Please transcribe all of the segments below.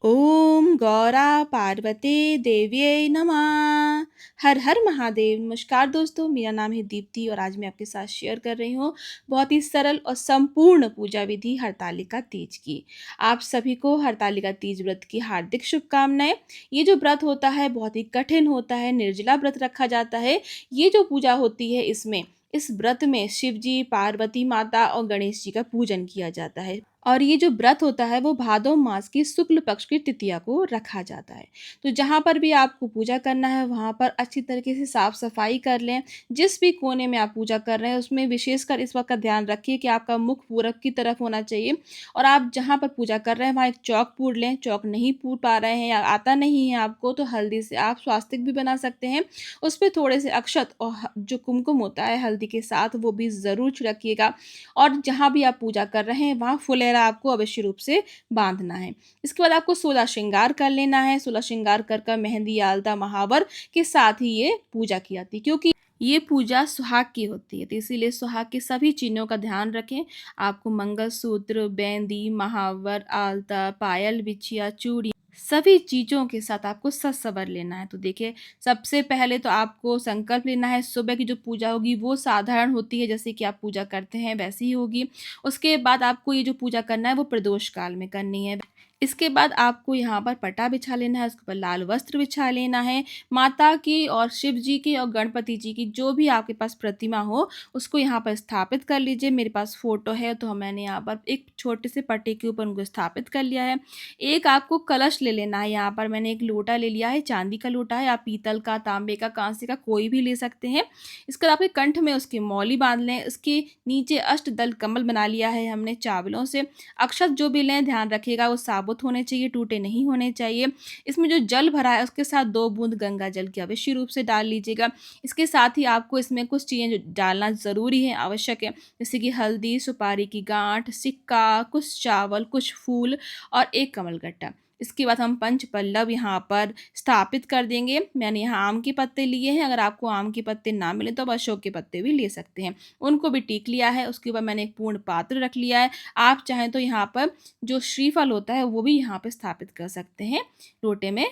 ओम गौरा पार्वती देव्यै नमः। हर हर महादेव। नमस्कार दोस्तों, मेरा नाम है दीप्ति और आज मैं आपके साथ शेयर कर रही हूँ बहुत ही सरल और संपूर्ण पूजा विधि हरतालिका तीज की। आप सभी को हरतालिका तीज व्रत की हार्दिक शुभकामनाएं। ये जो व्रत होता है बहुत ही कठिन होता है, निर्जला व्रत रखा जाता है। ये जो पूजा होती है इस व्रत में शिव जी, पार्वती माता और गणेश जी का पूजन किया जाता है। और ये जो व्रत होता है वो भादो मास की शुक्ल पक्ष की तृतीया को रखा जाता है। तो जहाँ पर भी आपको पूजा करना है वहाँ पर अच्छी तरीके से साफ सफाई कर लें। जिस भी कोने में आप पूजा कर रहे हैं उसमें विशेषकर इस बात का ध्यान रखिए कि आपका मुख पूरब की तरफ होना चाहिए। और आप जहाँ पर पूजा कर रहे हैं वहाँ एक चौक पूर लें। चौक नहीं पूर पा रहे हैं या आता नहीं है आपको तो हल्दी से आप स्वास्तिक भी बना सकते हैं। उस पे थोड़े से अक्षत और जो कुमकुम होता है हल्दी के साथ वो भी ज़रूर छिड़किएगा। और जहाँ भी आप पूजा कर रहे हैं वहाँ फुलेरा आपको अवश्य रूप से बांधना है। इसके बाद आपको 16 श्रृंगार कर लेना है। 16 श्रृंगार कर मेहंदी, आलता, महावर के साथ ही ये पूजा की जाती है, क्योंकि ये पूजा सुहाग की होती है। तो इसीलिए सुहाग की सभी चीज़ों का ध्यान रखें। आपको मंगलसूत्र, बेंदी, महावर, आलता, पायल, बिछिया, चूड़ी सभी चीज़ों के साथ आपको सज-सवर लेना है। तो देखिए, सबसे पहले तो आपको संकल्प लेना है। सुबह की जो पूजा होगी वो साधारण होती है, जैसे कि आप पूजा करते हैं वैसी ही होगी। उसके बाद आपको ये जो पूजा करना है वो प्रदोष काल में करनी है। इसके बाद आपको यहाँ पर पटा बिछा लेना है, उसके ऊपर लाल वस्त्र बिछा लेना है। माता की और शिव जी की और गणपति जी की जो भी आपके पास प्रतिमा हो उसको यहाँ पर स्थापित कर लीजिए। मेरे पास फ़ोटो है तो मैंने यहाँ पर एक छोटे से पट्टे के ऊपर उनको स्थापित कर लिया है। एक आपको कलश ले लेना है। यहाँ पर मैंने एक लोटा ले लिया है, चांदी का लोटा है। आप पीतल का, तांबे का, कांसे का कोई भी ले सकते हैं। इसके बाद आपके कंठ में उसकी मौली बांध लें। इसके नीचे अष्टदल कमल बना लिया है हमने चावलों से। अक्षत जो भी लें ध्यान रखिएगा वो साबुत होने चाहिए, टूटे नहीं होने चाहिए। इसमें जो जल भरा है उसके साथ 2 बूंद गंगा जल की अवश्य रूप से डाल लीजिएगा। इसके साथ ही आपको इसमें कुछ चीज़ें जो डालना ज़रूरी है, आवश्यक है, जैसे कि हल्दी, सुपारी की गांठ, सिक्का, कुछ चावल, कुछ फूल और एक कमलगट्टा। इसके बाद हम पंच पल्लव यहाँ पर स्थापित कर देंगे। मैंने यहाँ आम के पत्ते लिए हैं। अगर आपको आम के पत्ते ना मिले तो आप अशोक के पत्ते भी ले सकते हैं। उनको भी टीक लिया है। उसके बाद मैंने एक पूर्ण पात्र रख लिया है। आप चाहें तो यहाँ पर जो श्रीफल होता है वो भी यहाँ पे स्थापित कर सकते हैं, लोटे में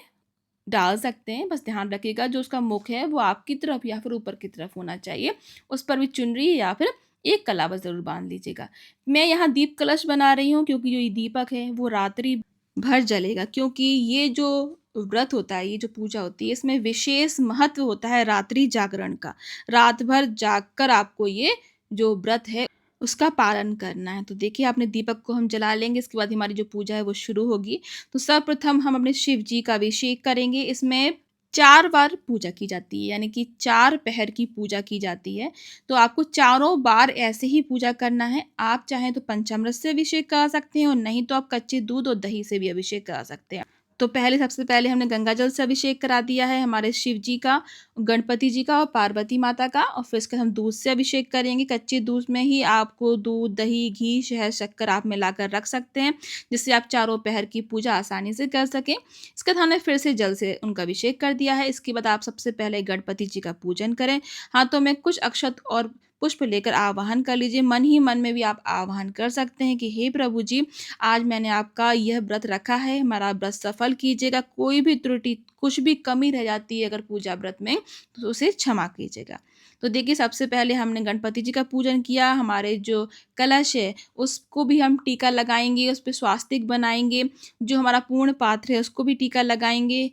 डाल सकते हैं। बस ध्यान रखिएगा जो उसका मुख है वो आपकी तरफ या फिर ऊपर की तरफ होना चाहिए। उस पर भी चुनरी या फिर एक कलावा ज़रूर बांध लीजिएगा। मैं यहाँ दीप कलश बना रही हूँ क्योंकि जो ये दीपक है वो रात्रि भर जलेगा, क्योंकि ये जो व्रत होता है, ये जो पूजा होती है इसमें विशेष महत्व होता है रात्रि जागरण का। रात भर जाग कर आपको ये जो व्रत है उसका पालन करना है। तो देखिए आपने दीपक को हम जला लेंगे, इसके बाद हमारी जो पूजा है वो शुरू होगी। तो सर्वप्रथम हम अपने शिव जी का अभिषेक करेंगे। इसमें 4 बार पूजा की जाती है, यानी कि 4 पहर की पूजा की जाती है। तो आपको चारों बार ऐसे ही पूजा करना है। आप चाहें तो पंचामृत से अभिषेक करा सकते हैं और नहीं तो आप कच्चे दूध और दही से भी अभिषेक करा सकते हैं। तो सबसे पहले हमने गंगा जल से अभिषेक करा दिया है हमारे शिव जी का, गणपति जी का और पार्वती माता का। और फिर इसके हम दूध से अभिषेक करेंगे। कच्चे दूध में ही आपको दूध, दही, घी, शहद, शक्कर आप मिलाकर रख सकते हैं, जिससे आप चारों पहर की पूजा आसानी से कर सकें। इसके बाद हमने फिर से जल से उनका अभिषेक कर दिया है। इसके बाद आप सबसे पहले गणपति जी का पूजन करें। हाथों में कुछ अक्षत और पुष्प लेकर आवाहन कर लीजिए। मन ही मन में भी आप आवाहन कर सकते हैं कि हे प्रभु जी, आज मैंने आपका यह व्रत रखा है, हमारा व्रत सफल कीजिएगा। कोई भी त्रुटि, कुछ भी कमी रह जाती है अगर पूजा व्रत में तो उसे क्षमा कीजिएगा। तो देखिए सबसे पहले हमने गणपति जी का पूजन किया। हमारे जो कलश है उसको भी हम टीका लगाएंगे, उस पे स्वास्तिक बनाएंगे। जो हमारा पूर्ण पात्र है उसको भी टीका लगाएंगे।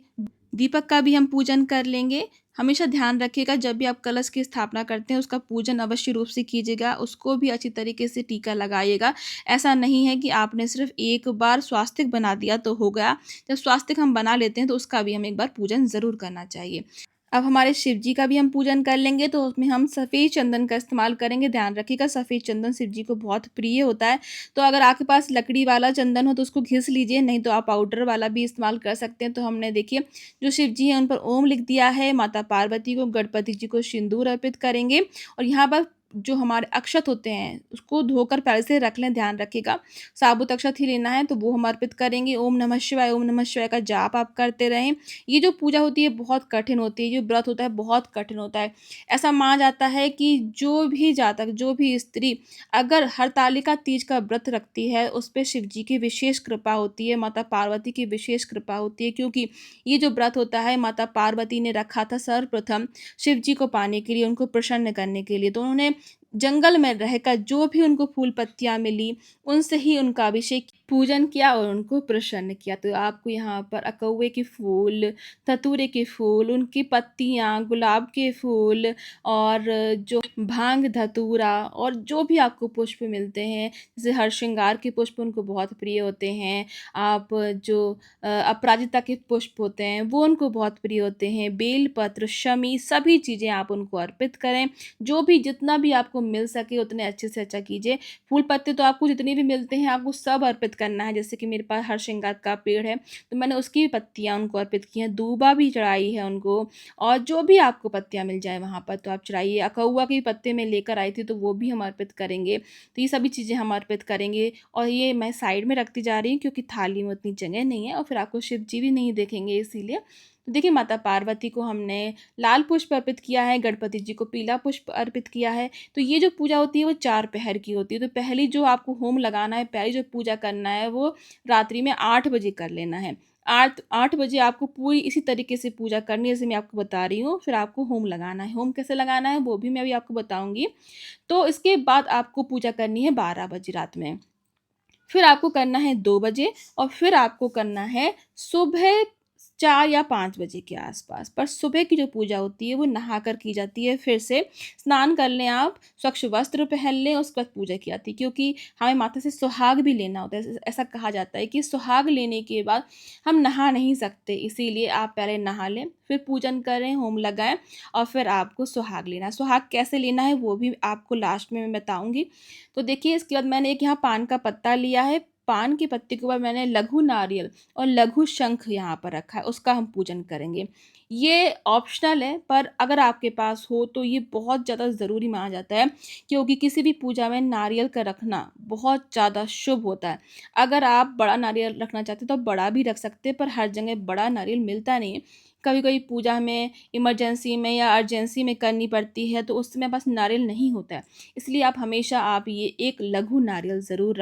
दीपक का भी हम पूजन कर लेंगे। हमेशा ध्यान रखिएगा जब भी आप कलश की स्थापना करते हैं उसका पूजन अवश्य रूप से कीजिएगा, उसको भी अच्छी तरीके से टीका लगाइएगा। ऐसा नहीं है कि आपने सिर्फ एक बार स्वास्तिक बना दिया तो हो गया। जब स्वास्तिक हम बना लेते हैं तो उसका भी हमें एक बार पूजन ज़रूर करना चाहिए। अब हमारे शिव जी का भी हम पूजन कर लेंगे, तो उसमें हम सफ़ेद चंदन का इस्तेमाल करेंगे। ध्यान रखिएगा सफ़ेद चंदन शिव जी को बहुत प्रिय होता है। तो अगर आपके पास लकड़ी वाला चंदन हो तो उसको घिस लीजिए, नहीं तो आप पाउडर वाला भी इस्तेमाल कर सकते हैं। तो हमने देखिए जो शिव जी हैं उन पर ओम लिख दिया है। माता पार्वती को, गणपति जी को सिंदूर अर्पित करेंगे और यहाँ पर जो हमारे अक्षत होते हैं, उसको धोकर पहले से रख लें, ध्यान रखिएगा। साबुत अक्षत ही लेना है, तो वो हम अर्पित करेंगे। ओम नमः शिवाय का जाप आप करते रहें। ये जो पूजा होती है बहुत कठिन होती है, जो व्रत होता है बहुत कठिन होता है। ऐसा माना जाता है कि जो भी जातक, जो भी स्त्री अगर हरतालिका तीज का व्रत रखती है, उस पे शिव जी की विशेष कृपा होती है, माता पार्वती की विशेष कृपा होती है, क्योंकि ये जो व्रत होता है माता पार्वती ने रखा था सर्वप्रथम शिव जी को पाने के लिए, उनको प्रसन्न करने के लिए। तो उन्होंने जंगल में रहकर जो भी उनको फूल पत्तियाँ मिली, उनसे ही उनका अभिषेक पूजन किया और उनको प्रसन्न किया। तो आपको यहाँ पर अकौवे के फूल, धतूरे के फूल, उनकी पत्तियाँ, गुलाब के फूल और जो भांग धतूरा और जो भी आपको पुष्प मिलते हैं, जैसे हरश्रृंगार के पुष्प उनको बहुत प्रिय होते हैं। आप जो अपराजिता के पुष्प होते हैं, वो उनको बहुत प्रिय होते हैं। बेलपत्र, शमी सभी चीज़ें आप उनको अर्पित करें। जो भी जितना भी आपको मिल सके उतने अच्छे से अच्छा कीजिए। फूल पत्ते तो आपको जितने भी मिलते हैं आपको सब अर्पित करना है। जैसे कि मेरे पास हरश्रृंगार का पेड़ है, तो मैंने उसकी भी पत्तियाँ उनको अर्पित की हैं, दूबा भी चढ़ाई है उनको और जो भी आपको पत्तियाँ मिल जाएँ वहाँ पर तो आप चढ़ाइए। अकउआ के पत्ते मैं लेकर आई थी, तो वो भी हम अर्पित करेंगे। तो ये सभी चीज़ें हम अर्पित करेंगे और ये मैं साइड में रखती जा रही हूँ क्योंकि थाली में उतनी जगह नहीं है और फिर आपको शिव जी भी नहीं दिखेंगे इसीलिए। तो देखिए माता पार्वती को हमने लाल पुष्प अर्पित किया है, गणपति जी को पीला पुष्प अर्पित किया है। तो ये जो पूजा होती है वो 4 पहर की होती है। तो पहली जो आपको होम लगाना है, पहली जो पूजा करना है वो रात्रि में 8 बजे कर लेना है। 8 बजे आपको पूरी इसी तरीके से पूजा करनी है जैसे मैं आपको बता रही हूँ, फिर आपको होम लगाना है। होम कैसे लगाना है वो भी मैं अभी आपको बताऊँगी। तो इसके बाद आपको पूजा करनी है 12 बजे रात में। फिर आपको करना है 2 बजे और फिर आपको करना है सुबह 4 या 5 बजे के आस-पास। पर सुबह की जो पूजा होती है वो नहाकर की जाती है फिर से। स्नान कर लें आप, स्वच्छ वस्त्र पहन लें, उसके बाद पूजा की जाती है क्योंकि हमें माता से सुहाग भी लेना होता है। ऐसा कहा जाता है कि सुहाग लेने के बाद हम नहा नहीं सकते, इसीलिए आप पहले नहा लें, फिर पूजन करें, होम लगाएँ और फिर आपको सुहाग लेना है। सुहाग कैसे लेना है वो भी आपको लास्ट में मैं बताऊँगी। तो देखिए इसके बाद मैंने एक यहाँ पान का पत्ता लिया है, पान के पत्ते के ऊपर मैंने लघु नारियल और लघु शंख यहाँ पर रखा है, उसका हम पूजन करेंगे। ये ऑप्शनल है पर अगर आपके पास हो तो ये बहुत ज़्यादा ज़रूरी माना जाता है क्योंकि किसी भी पूजा में नारियल का रखना बहुत ज़्यादा शुभ होता है। अगर आप बड़ा नारियल रखना चाहते हैं तो आप बड़ा भी रख सकते हैं पर हर जगह बड़ा नारियल मिलता नहीं है। कभी-कभी पूजा में, इमरजेंसी में या अर्जेंसी में करनी पड़ती है तो उस समय पास नारियल नहीं होता है। इसलिए आप हमेशा आप ये एक लघु नारियल ज़रूर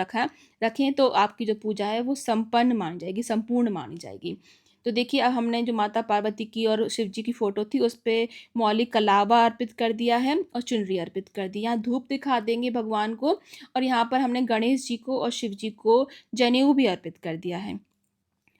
रखें तो आपकी जो पूजा है वो संपन्न मानी जाएगी, संपूर्ण मानी जाएगी। तो देखिए अब हमने जो माता पार्वती की और शिव जी की फ़ोटो थी उस पे मौलिक कलावा अर्पित कर दिया है और चुनरी अर्पित कर दी। यहाँ धूप दिखा देंगे भगवान को और यहाँ पर हमने गणेश जी को और शिव जी को जनेऊ भी अर्पित कर दिया है।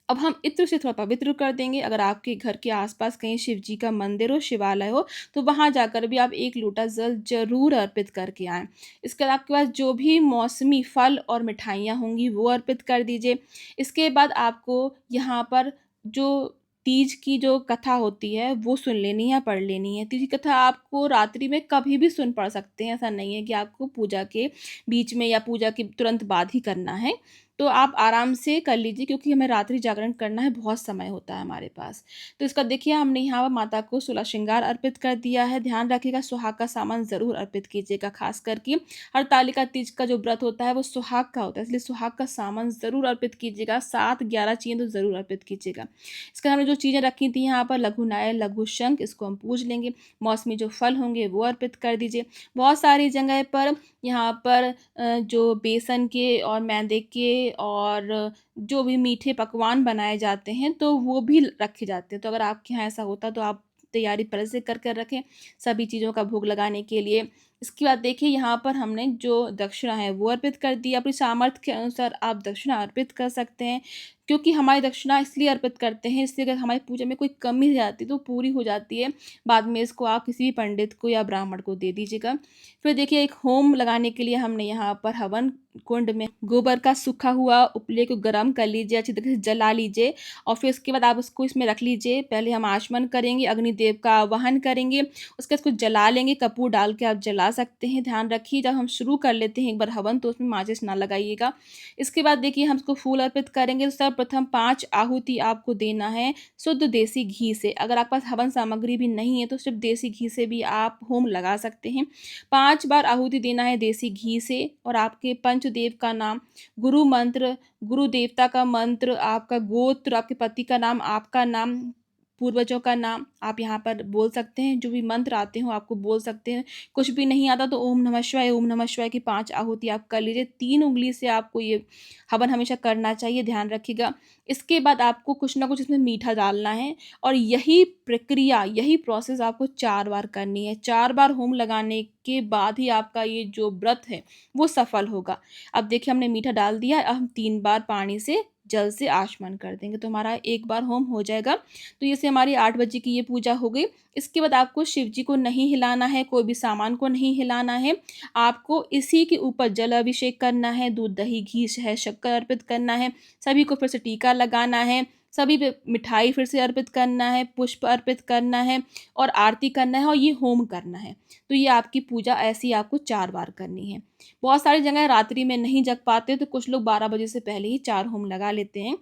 अब हम इत्र से थोड़ा पवित्र कर देंगे। अगर आपके घर के आस-पास कहीं शिव जी का मंदिर हो, शिवालय हो, तो वहाँ जाकर भी आप 1 लोटा जल ज़रूर अर्पित करके आएँ। इसके बाद आपके पास जो भी मौसमी फल और मिठाइयाँ होंगी, वो अर्पित कर दीजिए। इसके बाद आपको यहाँ पर जो तीज की जो कथा होती है, वो सुन लेनी है, पढ़ लेनी है। तीज की कथा आपको रात्रि में कभी भी सुन पढ़ सकते हैं, ऐसा नहीं है कि आपको पूजा के बीच में या पूजा के तुरंत बाद ही करना है। तो आप आराम से कर लीजिए क्योंकि हमें रात्रि जागरण करना है, बहुत समय होता है हमारे पास। तो इसका देखिए हमने यहाँ पर माता को 16 श्रृंगार अर्पित कर दिया है। ध्यान रखिएगा सुहाग का सामान ज़रूर अर्पित कीजिएगा, ख़ास करके हरतालिका तीज का जो व्रत होता है वो सुहाग का होता है, इसलिए सुहाग का सामान ज़रूर अर्पित कीजिएगा। 7-11 चीज़ें तो ज़रूर अर्पित कीजिएगा। इसके हमने जो चीज़ें रखी थी यहाँ पर लघु नारियल, लघु शंख इसको हम पूज लेंगे। मौसमी जो फल होंगे वो अर्पित कर दीजिए। बहुत सारी जगह पर यहाँ पर जो बेसन के और मैदे के और जो भी मीठे पकवान बनाए जाते हैं तो वो भी रखे जाते हैं। तो अगर आपके यहाँ ऐसा होता तो आप तैयारी पहले से कर कर रखें सभी चीज़ों का भोग लगाने के लिए। इसके बाद देखिए यहाँ पर हमने जो दक्षिणा है वो अर्पित कर दी। अपनी सामर्थ्य के अनुसार आप दक्षिणा अर्पित कर सकते हैं क्योंकि हमारी दक्षिणा इसलिए अर्पित करते हैं, इसलिए अगर हमारी पूजा में कोई कमी रह जाती है तो पूरी हो जाती है। बाद में इसको आप किसी भी पंडित को या ब्राह्मण को दे दीजिएगा। फिर देखिए एक होम लगाने के लिए हमने यहाँ पर हवन कुंड में गोबर का सूखा हुआ उपले को गर्म कर लीजिए, अच्छी तरह से जला लीजिए और फिर उसके बाद आप उसको इसमें रख लीजिए। पहले हम आचमन करेंगे, अग्निदेव का आवाहन करेंगे, उसके बाद उसको जला लेंगे, कपूर डाल के आप जला सकते हैं। ध्यान रखिए जब हम शुरू कर लेते हैं एक बार हवन तो उसमें माचिस ना लगाइएगा। इसके बाद देखिए हम उसको फूल अर्पित करेंगे, तो सर्वप्रथम 5 आहुति आपको देना है शुद्ध देसी घी से। अगर आपके पास हवन सामग्री भी नहीं है तो सिर्फ़ देसी घी से भी आप होम लगा सकते हैं। 5 बार आहुति देना है देसी घी से और आपके पंचदेव का नाम, गुरु मंत्र, गुरु देवता का मंत्र, आपका गोत्र, आपके पति का नाम, आपका नाम, पूर्वजों का नाम आप यहाँ पर बोल सकते हैं। जो भी मंत्र आते हों आपको बोल सकते हैं। कुछ भी नहीं आता तो ओम नमः शिवाय की 5 आहुति आप कर लीजिए। 3 उँगली से आपको ये हवन हमेशा करना चाहिए, ध्यान रखिएगा। इसके बाद आपको कुछ न कुछ इसमें मीठा डालना है और यही प्रक्रिया, यही प्रोसेस आपको 4 बार करनी है। 4 बार होम लगाने के बाद ही आपका ये जो व्रत है, वो सफल होगा। अब देखिए हमने मीठा डाल दिया, अब हम 3 बार पानी से जल से आचमन कर देंगे तो हमारा 1 बार होम हो जाएगा। तो जैसे हमारी 8 बजे की ये पूजा हो गई। इसके बाद आपको शिव जी को नहीं हिलाना है, कोई भी सामान को नहीं हिलाना है। आपको इसी के ऊपर जल अभिषेक करना है, दूध, दही, घी, शहद, शक्कर अर्पित करना है। सभी को फिर से टीका लगाना है, सभी पे मिठाई फिर से अर्पित करना है, पुष्प अर्पित करना है और आरती करना है और ये होम करना है। तो ये आपकी पूजा ऐसी आपको 4 बार करनी है। बहुत सारी जगह रात्रि में नहीं जग पाते तो कुछ लोग 12 बजे से पहले ही 4 होम लगा लेते हैं।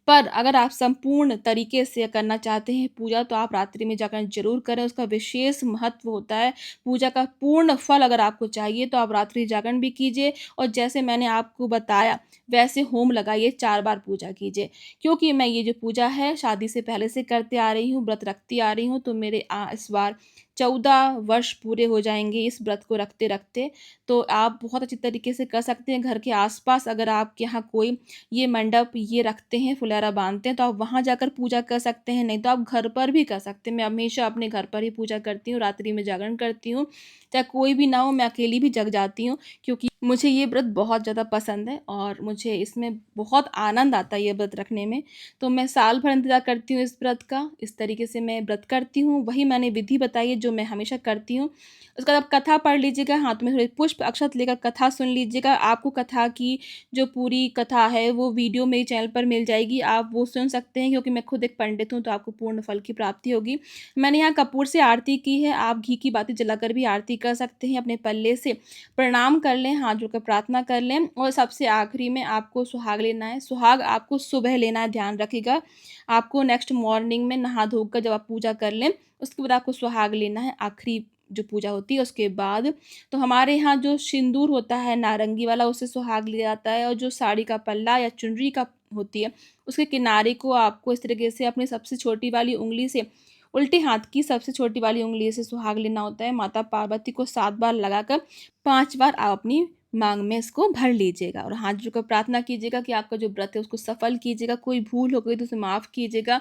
पर अगर आप संपूर्ण तरीके से करना चाहते हैं पूजा तो आप रात्रि में जागरण ज़रूर करें, उसका विशेष महत्व होता है। पूजा का पूर्ण फल अगर आपको चाहिए तो आप रात्रि जागरण भी कीजिए और जैसे मैंने आपको बताया वैसे होम लगाइए, 4 बार पूजा कीजिए। क्योंकि मैं ये जो पूजा है शादी से पहले से करते आ रही हूँ, व्रत रखती आ रही हूँ तो मेरे इस बार 14 वर्ष पूरे हो जाएँगे इस व्रत को रखते-रखते। तो आप बहुत अच्छी तरीके से कर सकते हैं। घर के आस-पास अगर आपके यहाँ कोई ये मंडप ये रखते हैं, फुलौरा बाँधते हैं, तो आप वहाँ जाकर पूजा कर सकते हैं, नहीं तो आप घर पर भी कर सकते हैं। मैं हमेशा अपने घर पर ही पूजा करती हूँ, रात्रि में जागरण करती हूँ, चाहे कोई भी ना हो, मैं अकेली भी जग जाती हूँ क्योंकि मुझे ये व्रत बहुत ज़्यादा पसंद है और मुझे इसमें बहुत आनंद आता है ये व्रत रखने में। तो मैं साल भर इंतज़ार करती हूँ इस व्रत का, इस तरीके से मैं व्रत करती हूँ, वही मैंने विधि बताई है जो मैं हमेशा करती हूँ। उसके बाद आप कथा पढ़ लीजिएगा, हाथ में थोड़े पुष्प अक्षत लेकर कथा सुन लीजिएगा। आपको कथा की जो पूरी कथा है वो वीडियो मेरे चैनल पर मिल जाएगी, आप वो सुन सकते हैं क्योंकि मैं खुद एक पंडित हूँ तो आपको पूर्ण फल की प्राप्ति होगी। मैंने यहाँ कपूर से आरती की है, आप घी की बाती जलाकर भी आरती कर सकते हैं, अपने पल्ले से प्रणाम कर लें, हाथ जोड़कर प्रार्थना कर लें और सबसे आखिरी में आपको सुहाग लेना है। सुहाग आपको सुबह लेना है, ध्यान रखिएगा। आपको नेक्स्ट मॉर्निंग में नहा धोकर जब आप पूजा कर लें, उसके बाद आपको सुहाग लेना है, आखिरी जो पूजा होती है उसके बाद। तो हमारे यहाँ जो सिंदूर होता है नारंगी वाला उससे सुहाग लिया जाता है और जो साड़ी का पल्ला या चुनरी का होती है उसके किनारे को आपको इस तरीके से अपनी सबसे छोटी वाली उँगली से उल्टे हाथ की सबसे छोटी वाली उँगली से सुहाग लेना होता है। माता पार्वती को 7 बार लगाकर 5 बार आप अपनी मांग में इसको भर लीजिएगा और हाथ जोड़कर प्रार्थना कीजिएगा कि आपका जो व्रत है उसको सफल कीजिएगा। कोई भूल हो गई तो उसे माफ़ कीजिएगा।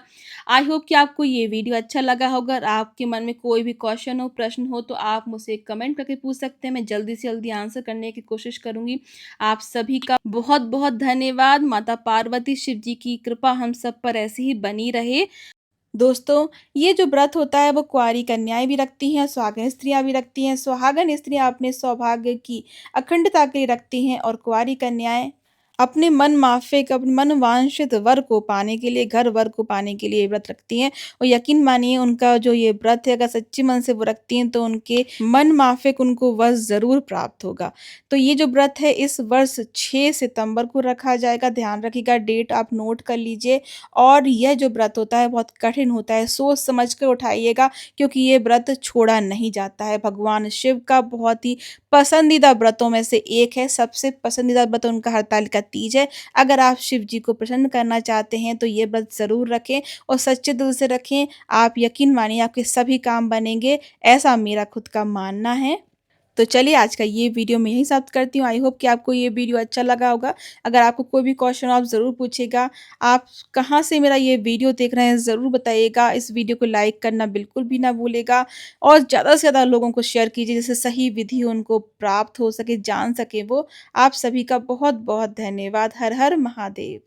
आई होप कि आपको ये वीडियो अच्छा लगा होगा। अगर आपके मन में कोई भी क्वेश्चन हो, प्रश्न हो तो आप मुझसे कमेंट करके पूछ सकते हैं। मैं जल्दी से जल्दी आंसर करने की कोशिश करूँगी। आप सभी का बहुत-बहुत धन्यवाद। माता पार्वती, शिव जी की कृपा हम सब पर ऐसे ही बनी रहे। दोस्तों, ये जो व्रत होता है वो कुँवारी कन्याएँ भी रखती हैं, सुहागन स्त्रियाँ भी रखती हैं। सुहागन स्त्रियाँ अपने सौभाग्य की अखंडता के लिए रखती हैं और कुँवारी कन्याएँ अपने मन माफ़िक, अपने मन वांछित वर को पाने के लिए, घर वर को पाने के लिए ये व्रत रखती हैं और यकीन मानिए उनका जो ये व्रत है अगर सच्चे मन से वो रखती हैं तो उनके मन माफ़िक उनको वर ज़रूर प्राप्त होगा। तो ये जो व्रत है इस वर्ष 6 सितंबर को रखा जाएगा, ध्यान रखिएगा, डेट आप नोट कर लीजिए। और यह जो व्रत होता है बहुत कठिन होता है, सोच समझ कर उठाइएगा क्योंकि ये व्रत छोड़ा नहीं जाता है। भगवान शिव का बहुत ही पसंदीदा व्रतों में से एक है, सबसे पसंदीदा व्रत उनका हरतालिका तीज है। अगर आप शिव जी को प्रसन्न करना चाहते हैं तो ये व्रत ज़रूर रखें और सच्चे दिल से रखें। आप यकीन मानिए आपके सभी काम बनेंगे, ऐसा मेरा खुद का मानना है। तो चलिए आज का ये वीडियो मैं यहीं समाप्त करती हूँ। आई होप कि आपको ये वीडियो अच्छा लगा होगा। अगर आपको कोई भी क्वेश्चन हो आप ज़रूर पूछिएगा। आप कहाँ से मेरा ये वीडियो देख रहे हैं ज़रूर बताइएगा। इस वीडियो को लाइक करना बिल्कुल भी ना भूलिएगा और ज़्यादा से ज़्यादा लोगों को शेयर कीजिए जिससे सही विधि उनको प्राप्त हो सके, जान सकें वो। आप सभी का बहुत-बहुत धन्यवाद। हर हर महादेव।